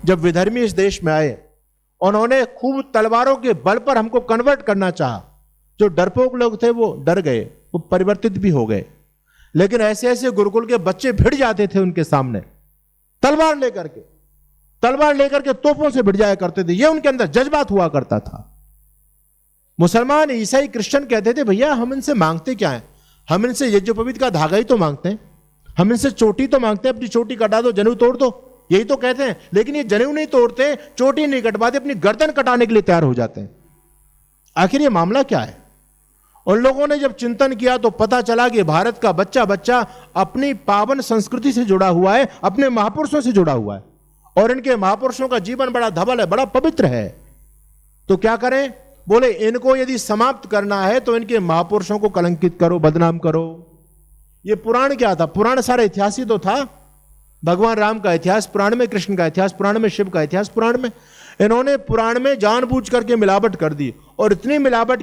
जब विधर्मी इस देश में आए, उन्होंने खूब तलवारों के बल पर हमको कन्वर्ट करना चाहा। जो डरपोक लोग थे वो डर गए, वो परिवर्तित भी हो गए। लेकिन ऐसे ऐसे गुरुकुल के बच्चे भिड़ जाते थे उनके सामने, तलवार लेकर के तोपों से भिड़ जाया करते थे। ये उनके अंदर जज्बात हुआ करता था। मुसलमान, ईसाई, क्रिश्चियन कहते थे भैया हम इनसे मांगते क्या है, हम इनसे यज्ञोपवीत का धागा ही तो मांगते हैं, हम इनसे चोटी तो मांगते हैं, अपनी चोटी कटा दो, जनेऊ तोड़ दो, यही तो कहते हैं। लेकिन ये जनेऊ नहीं तोड़ते, चोटी नहीं कटवाते, अपनी गर्दन कटाने के लिए तैयार हो जाते हैं। आखिर ये मामला क्या है? उन लोगों ने जब चिंतन किया तो पता चला कि भारत का बच्चा बच्चा अपनी पावन संस्कृति से जुड़ा हुआ है, अपने महापुरुषों से जुड़ा हुआ है, और इनके महापुरुषों का जीवन बड़ा धवल है, बड़ा पवित्र है। तो क्या करें? बोले इनको यदि समाप्त करना है तो इनके महापुरुषों को कलंकित करो, बदनाम करो। ये पुराण क्या था? पुराण सारा इतिहास ही तो था। भगवान राम का इतिहास पुराण में, कृष्ण का इतिहास पुराण में, शिव का इतिहास पुराण में। इन्होंने पुराण में जानबूझ करके मिलावट कर दी, और इतनी मिलावट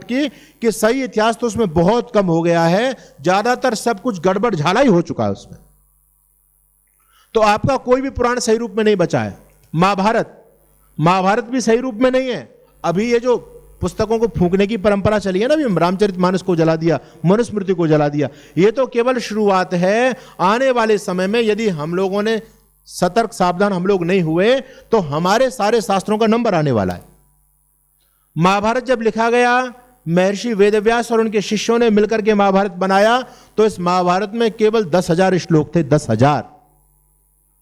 की कि सही इतिहास तो उसमें बहुत कम हो गया है। ज्यादातर सब कुछ गड़बड़ झाला ही हो चुका है उसमें। तो आपका कोई भी पुराण सही रूप में नहीं बचा है। महाभारत भी सही रूप में नहीं है। अभी ये जो पुस्तकों को फूंकने की परंपरा चली है ना, अभी रामचरितमानस को जला दिया, मनुस्मृति को जला दिया, ये तो केवल शुरुआत है। आने वाले समय में यदि हम लोगों ने सतर्क सावधान हम लोग नहीं हुए तो हमारे सारे शास्त्रों का नंबर आने वाला है। महाभारत जब लिखा गया, महर्षि वेदव्यास और उनके शिष्यों ने मिलकर के महाभारत बनाया, तो इस महाभारत में केवल 10,000 श्लोक थे, 10,000।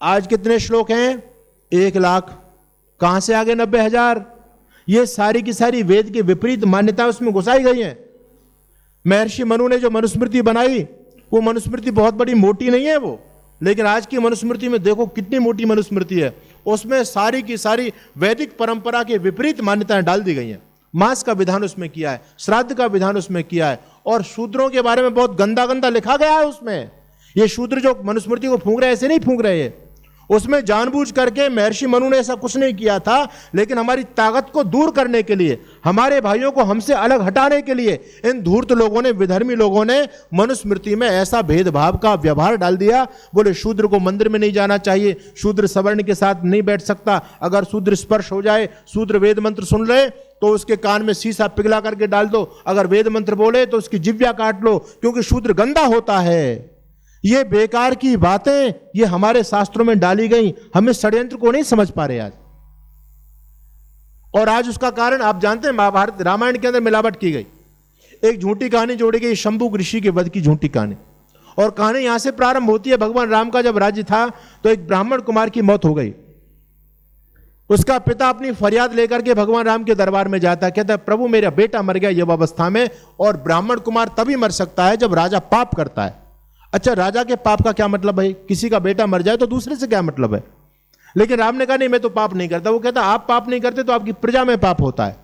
आज कितने श्लोक हैं? 1,00,000। कहां से आगे 90,000? ये सारी की सारी वेद के विपरीत मान्यताएं उसमें घुसाई गई हैं। महर्षि मनु ने जो मनुस्मृति बनाई, वो मनुस्मृति बहुत बड़ी मोटी नहीं है वो, लेकिन आज की मनुस्मृति में देखो कितनी मोटी मनुस्मृति है। उसमें सारी की सारी वैदिक परंपरा के विपरीत मान्यताएं डाल दी गई हैं। मांस का विधान उसमें किया है, श्राद्ध का विधान उसमें किया है, और शूद्रों के बारे में बहुत गंदा गंदा लिखा गया है उसमें। ये शूद्र जो मनुस्मृति को फूंक रहे हैं, ऐसे नहीं फूंक रहे हैं। उसमें जानबूझ करके महर्षि मनु ने ऐसा कुछ नहीं किया था, लेकिन हमारी ताकत को दूर करने के लिए, हमारे भाइयों को हमसे अलग हटाने के लिए इन धूर्त लोगों ने, विधर्मी लोगों ने मनुस्मृति में ऐसा भेदभाव का व्यवहार डाल दिया। बोले शूद्र को मंदिर में नहीं जाना चाहिए, शूद्र सवर्ण के साथ नहीं बैठ सकता, अगर शूद्र स्पर्श हो जाए, शूद्र वेद मंत्र सुन ले तो उसके कान में शीशा पिघला करके डाल दो, अगर वेद मंत्र बोले तो उसकी जिह्वा काट लो, क्योंकि शूद्र गंदा होता है। ये बेकार की बातें ये हमारे शास्त्रों में डाली गई, हम इस षड्यंत्र को नहीं समझ पा रहे आज। और आज उसका कारण आप जानते हैं, महाभारत रामायण के अंदर मिलावट की गई। एक झूठी कहानी जोड़ी गई, शंभु ऋषि के वध की झूठी कहानी। और कहानी यहां से प्रारंभ होती है, भगवान राम का जब राज्य था तो एक ब्राह्मण कुमार की मौत हो गई। उसका पिता अपनी फरियाद लेकर के भगवान राम के दरबार में जाता है, कहता है प्रभु मेरा बेटा मर गया युवावस्था में, और ब्राह्मण कुमार तभी मर सकता है जब राजा पाप करता है। अच्छा, राजा के पाप का क्या मतलब है? किसी का बेटा मर जाए तो दूसरे से क्या मतलब है? लेकिन राम ने कहा नहीं मैं तो पाप नहीं करता। वो कहता आप पाप नहीं करते तो आपकी प्रजा में पाप होता है।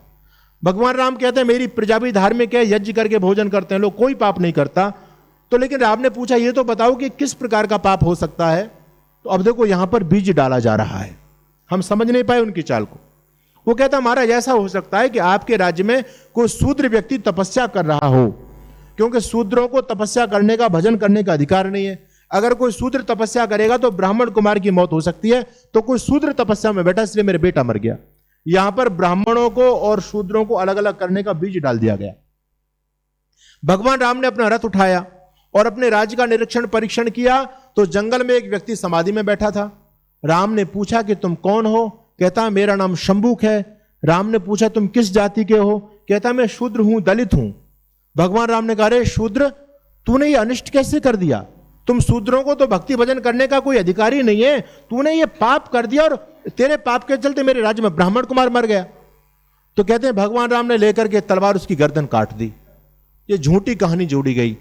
भगवान राम कहते हैं मेरी प्रजा भी धार्मिक है, यज्ञ करके भोजन करते हैं लोग, कोई पाप नहीं करता। तो लेकिन राम ने पूछा ये तो बताओ कि किस प्रकार का पाप हो सकता है। तो अब देखो यहां पर बीज डाला जा रहा है, हम समझ नहीं पाए उनकी चाल को। वो कहता महाराज ऐसा हो सकता है कि आपके राज्य में कोई शूद्र व्यक्ति तपस्या कर रहा हो, क्योंकि शूद्रों को तपस्या करने का, भजन करने का अधिकार नहीं है। अगर कोई शूद्र तपस्या करेगा तो ब्राह्मण कुमार की मौत हो सकती है, तो कोई शूद्र तपस्या में बैठा इसलिए मेरे बेटा मर गया। यहां पर ब्राह्मणों को और शूद्रों को अलग अलग करने का बीज डाल दिया गया। भगवान राम ने अपना रथ उठाया और अपने राज्य का निरीक्षण परीक्षण किया, तो जंगल में एक व्यक्ति समाधि में बैठा था। राम ने पूछा कि तुम कौन हो? कहता मेरा नाम शंभुक है। राम ने पूछा तुम किस जाति के हो? कहता मैं शूद्र हूं, दलित हूं। भगवान राम ने कहा अरे शूद्र, तूने ये अनिष्ट कैसे कर दिया? तुम शूद्रों को तो भक्ति भजन करने का कोई अधिकार ही नहीं है, तूने ये पाप कर दिया और तेरे पाप के चलते मेरे राज्य में ब्राह्मण कुमार मर गया। तो कहते हैं भगवान राम ने लेकर के तलवार उसकी गर्दन काट दी। ये झूठी कहानी जोड़ी गई,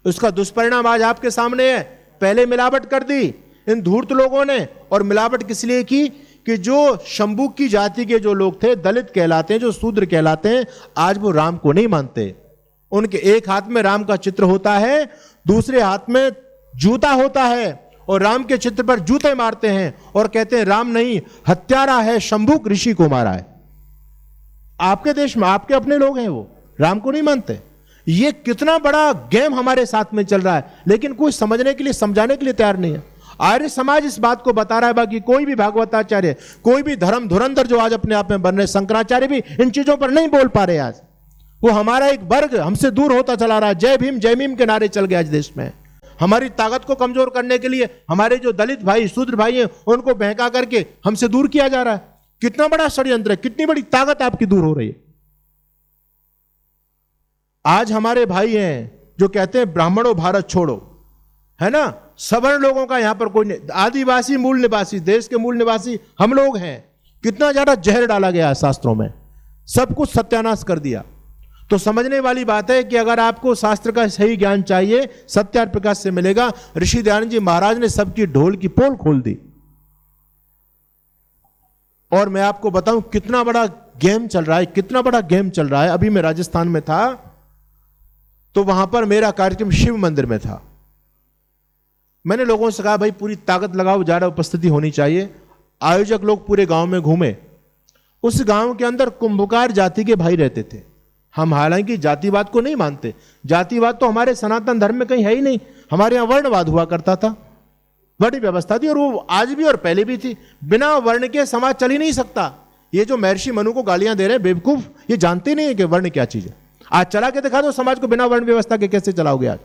उसका दुष्परिणाम आज आपके सामने है। पहले मिलावट कर दी इन धूर्त लोगों ने, और मिलावट किस लिए की कि जो शंभू की जाति के जो लोग थे, दलित कहलाते हैं, जो शूद्र कहलाते हैं, आज वो राम को नहीं मानते। उनके एक हाथ में राम का चित्र होता है, दूसरे हाथ में जूता होता है, और राम के चित्र पर जूते मारते हैं और कहते हैं राम नहीं हत्यारा है, शंभुक ऋषि को मारा है। आपके देश में आपके अपने लोग हैं, वो राम को नहीं मानते। ये कितना बड़ा गेम हमारे साथ में चल रहा है, लेकिन कोई समझने के लिए, समझाने के लिए तैयार नहीं है। आर्य समाज इस बात को बता रहा है बाकी कोई भी भागवताचार्य, कोई भी धर्म धुरंधर जो आज अपने आप में बन रहे, शंकराचार्य भी इन चीजों पर नहीं बोल पा रहे आज। वो हमारा एक वर्ग हमसे दूर होता चला रहा है। जय भीम के नारे चल गए आज देश में। हमारी ताकत को कमजोर करने के लिए हमारे जो दलित भाई शूद्र भाई हैं उनको बहका करके हमसे दूर किया जा रहा है। कितना बड़ा षड्यंत्र है, कितनी बड़ी ताकत आपकी दूर हो रही है। आज हमारे भाई हैं जो कहते हैं ब्राह्मणों भारत छोड़ो, है ना, सवर्ण लोगों का यहां पर कोई नहीं, आदिवासी मूल निवासी, देश के मूल निवासी हम लोग हैं। कितना ज्यादा जहर डाला गया है शास्त्रों में, सब कुछ सत्यानाश कर दिया। तो समझने वाली बात है कि अगर आपको शास्त्र का सही ज्ञान चाहिए, सत्यार्थ प्रकाश से मिलेगा। ऋषि दयानंद जी महाराज ने सबकी ढोल की पोल खोल दी। और मैं आपको बताऊं कितना बड़ा गेम चल रहा है, कितना बड़ा गेम चल रहा है। अभी मैं राजस्थान में था तो वहां पर मेरा कार्यक्रम शिव मंदिर में था। मैंने लोगों से कहा भाई पूरी ताकत लगाओ, ज्यादा उपस्थिति होनी चाहिए। आयोजक लोग पूरे गांव में घूमे। उस गांव के अंदर कुंभकार जाति के भाई रहते थे। हम हालांकि जातिवाद को नहीं मानते, जातिवाद तो हमारे सनातन धर्म में कहीं है ही नहीं। हमारे यहां वर्णवाद हुआ करता था, बड़ी व्यवस्था थी, और वो आज भी और पहले भी थी। बिना वर्ण के समाज चल ही नहीं सकता। ये जो महर्षि मनु को गालियां दे रहे हैं बेवकूफ, ये जानते नहीं है कि वर्ण क्या चीज है। आज चला के दिखा दो समाज को, बिना वर्ण व्यवस्था के कैसे चलाओगे आज?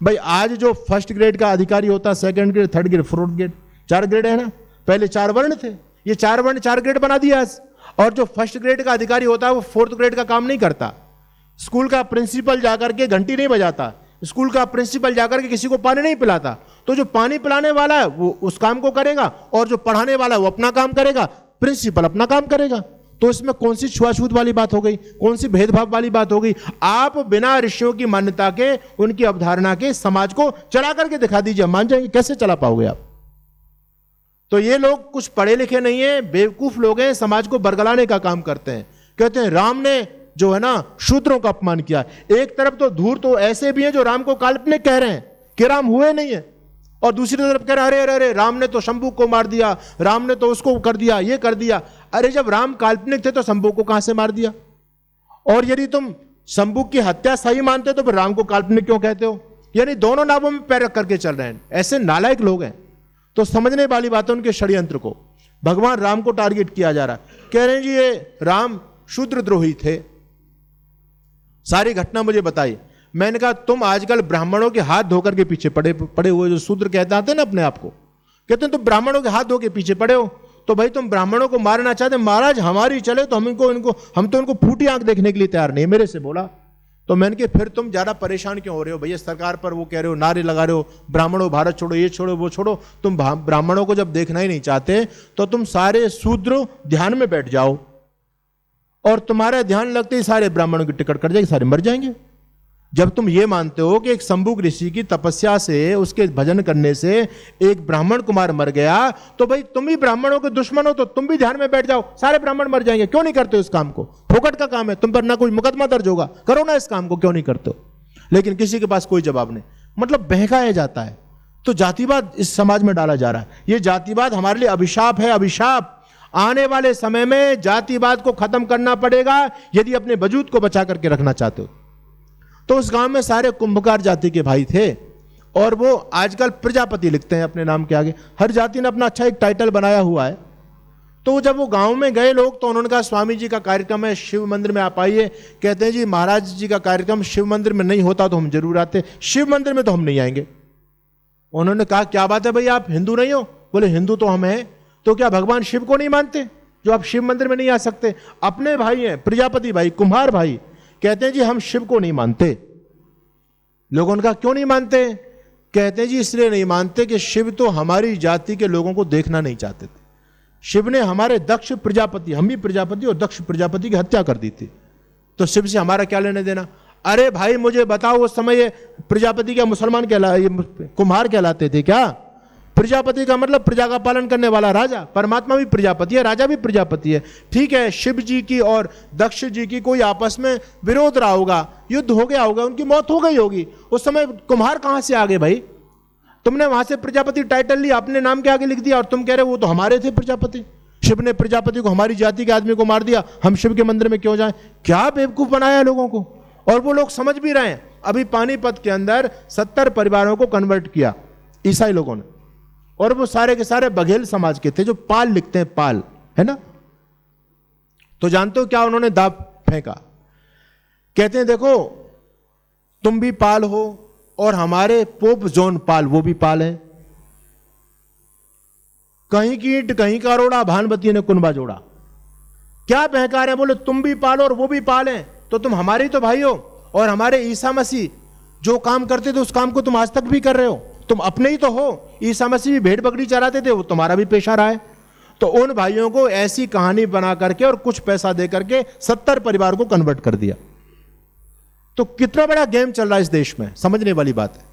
भाई आज जो फर्स्ट ग्रेड का अधिकारी होता है, second grade, third grade, fourth grade, 4 grade है ना। पहले 4 वर्ण थे, ये 4 वर्ण 4 ग्रेड बना दिया आज। और जो फर्स्ट ग्रेड का अधिकारी होता है वो 4th ग्रेड का काम नहीं करता। स्कूल का प्रिंसिपल जाकर के घंटी नहीं बजाता, स्कूल का प्रिंसिपल जाकर के किसी को पानी नहीं पिलाता। तो जो पानी पिलाने वाला है वो उस काम को करेगा, और जो पढ़ाने वाला है वो अपना काम करेगा, प्रिंसिपल अपना काम करेगा। तो इसमें कौन सी छुआछूत वाली बात हो गई, कौन सी भेदभाव वाली बात हो गई? आप बिना ऋषियों की मान्यता के, उनकी अवधारणा के समाज को चला करके दिखा दीजिए, मान जाएंगे? कैसे चला पाओगे आप? तो ये लोग कुछ पढ़े लिखे नहीं है, बेवकूफ लोग हैं, समाज को बरगलाने का काम करते हैं। कहते हैं राम ने जो है ना शूद्रों का अपमान किया। एक तरफ तो धूर तो ऐसे भी हैं जो राम को काल्पनिक कह रहे हैं कि राम हुए नहीं है, और दूसरी तरफ कह रहे हैं अरे अरे राम ने तो शंभू को मार दिया, राम ने तो उसको कर दिया, ये कर दिया। अरे जब राम काल्पनिक थे तो शंभू को कहां से मार दिया? और यदि तुम शंभू की हत्या सही मानते हो तो फिर राम को काल्पनिक क्यों कहते हो? यानी दोनों नावों में पैर रख करके चल रहे हैं। ऐसे नालायक लोग हैं। तो समझने वाली बात है उनके षड्यंत्र को। भगवान राम को टारगेट किया जा रहा है, कह रहे हैं जी ये राम शूद्रद्रोही थे। सारी घटना मुझे बताई। मैंने कहा तुम आजकल ब्राह्मणों के हाथ धोकर के पीछे पड़े हुए, जो शूद्र कहते आते हैं ना अपने आप को, कहते हैं तुम ब्राह्मणों के हाथ धो के पीछे पड़े हो। तो भाई तुम ब्राह्मणों को मारना चाहते, महाराज हमारी चले तो हम तो उनको फूटी आंख देखने के लिए तैयार नहीं, मेरे से बोला। तो मैंने कहा फिर तुम ज्यादा परेशान क्यों हो रहे हो भैया? सरकार पर वो कह रहे हो, नारे लगा रहे हो, ब्राह्मणों भारत छोड़ो, ये छोड़ो वो छोड़ो। तुम ब्राह्मणों को जब देखना ही नहीं चाहते तो तुम सारे शूद्र ध्यान में बैठ जाओ, और तुम्हारा ध्यान लगते ही सारे ब्राह्मणों की टिकट कट जाएगी, सारे मर जाएंगे। जब तुम ये मानते हो कि एक शंभुक ऋषि की तपस्या से, उसके भजन करने से एक ब्राह्मण कुमार मर गया, तो भाई तुम ही ब्राह्मणों के दुश्मन हो, तो तुम भी ध्यान में बैठ जाओ, सारे ब्राह्मण मर जाएंगे। क्यों नहीं करते हो इस काम को? फोकट का काम है, तुम पर ना कोई मुकदमा दर्ज होगा, करो ना इस काम को, क्यों नहीं करते हो? लेकिन किसी के पास कोई जवाब नहीं, मतलब बहकाया जाता है। तो जातिवाद इस समाज में डाला जा रहा है। ये जातिवाद हमारे लिए अभिशाप है, अभिशाप। आने वाले समय में जातिवाद को खत्म करना पड़ेगा यदि अपने वजूद को बचा करके रखना चाहते हो। तो उस गांव में सारे कुंभकार जाति के भाई थे, और वो आजकल प्रजापति लिखते हैं अपने नाम के आगे। हर जाति ने अपना अच्छा एक टाइटल बनाया हुआ है। तो जब वो गांव में गए लोग, तो उन्होंने कहा स्वामी जी का कार्यक्रम है, शिव मंदिर में आप आइए। कहते हैं जी महाराज जी का कार्यक्रम शिव मंदिर में नहीं होता तो हम जरूर आते, शिव मंदिर में तो हम नहीं आएंगे। उन्होंने कहा क्या बात है भाई, आप हिंदू नहीं हो? बोले हिंदू तो हम हैं। तो क्या भगवान शिव को नहीं मानते जो आप शिव मंदिर में नहीं आ सकते? अपने भाई हैं, प्रजापति भाई, कुम्हार भाई, कहते हैं जी हम शिव को नहीं मानते। लोगों ने कहा क्यों नहीं मानते? कहते हैं जी इसलिए नहीं मानते कि शिव तो हमारी जाति के लोगों को देखना नहीं चाहते थे। शिव ने हमारे दक्ष प्रजापति, हम भी प्रजापति और दक्ष प्रजापति की हत्या कर दी थी, तो शिव से हमारा क्या लेने देना? अरे भाई मुझे बताओ उस समय ये प्रजापति क्या मुसलमान कुम्हार कहलाते थे क्या? प्रजापति का मतलब प्रजा का पालन करने वाला राजा। परमात्मा भी प्रजापति है, राजा भी प्रजापति है। ठीक है, शिव जी की और दक्ष जी की कोई आपस में विरोध रहा होगा, युद्ध हो गया होगा, उनकी मौत हो गई होगी। उस समय कुम्हार कहां से आ गए भाई? तुमने वहां से प्रजापति टाइटल लिया, अपने नाम के आगे लिख दिया, और तुम कह रहे हो वो तो हमारे थे प्रजापति। शिव ने प्रजापति को, हमारी जाति के आदमी को मार दिया, हम शिव के मंदिर में क्यों जाएं? क्या बेवकूफ बनाया लोगों को। और वो लोग समझ भी रहे हैं। अभी पानीपत के अंदर 70 परिवारों को कन्वर्ट किया ईसाई लोगों ने, और वो सारे के सारे बघेल समाज के थे, जो पाल लिखते हैं, पाल, है ना। तो जानते हो क्या उन्होंने दाव फेंका? कहते हैं देखो तुम भी पाल हो और हमारे पोप जॉन पाल वो भी पाल है, कहीं की ईंट कहीं का रोड़ा, भानुमती ने कुनबा जोड़ा। क्या बहका रहे हैं? बोले तुम भी पालो और वो भी पाले, तो तुम हमारे ही तो भाई हो, और हमारे ईसा मसीह जो काम करते थे उस काम को तुम आज तक भी कर रहे हो, तुम अपने ही तो हो। ईसा मसीह भी भेड़ बकरी चराते थे, वो तुम्हारा भी पेशा रहा है। तो उन भाइयों को ऐसी कहानी बना करके और कुछ पैसा दे करके 70 परिवार को कन्वर्ट कर दिया। तो कितना बड़ा गेम चल रहा है इस देश में, समझने वाली बात है।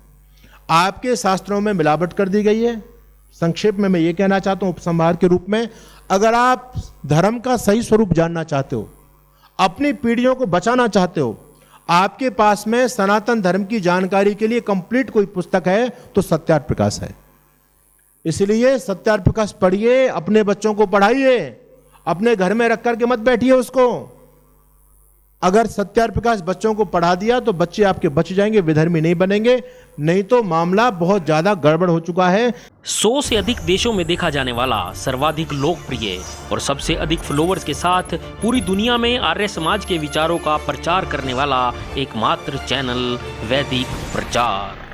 आपके शास्त्रों में मिलावट कर दी गई है। संक्षेप में मैं ये कहना चाहता हूं उपसंहार के रूप में, अगर आप धर्म का सही स्वरूप जानना चाहते हो, अपनी पीढ़ियों को बचाना चाहते हो, आपके पास में सनातन धर्म की जानकारी के लिए कंप्लीट कोई पुस्तक है तो सत्यार्थ प्रकाश है। इसलिए सत्यार्थ प्रकाश पढ़िए, अपने बच्चों को पढ़ाइए, अपने घर में रख करके मत बैठिए उसको। अगर सत्यार्थ प्रकाश बच्चों को पढ़ा दिया तो बच्चे आपके बच जाएंगे, विधर्मी नहीं बनेंगे, नहीं तो मामला बहुत ज्यादा गड़बड़ हो चुका है। 100 से अधिक देशों में देखा जाने वाला, सर्वाधिक लोकप्रिय और सबसे अधिक फॉलोअर्स के साथ पूरी दुनिया में आर्य समाज के विचारों का प्रचार करने वाला एकमात्र चैनल वैदिक प्रचार।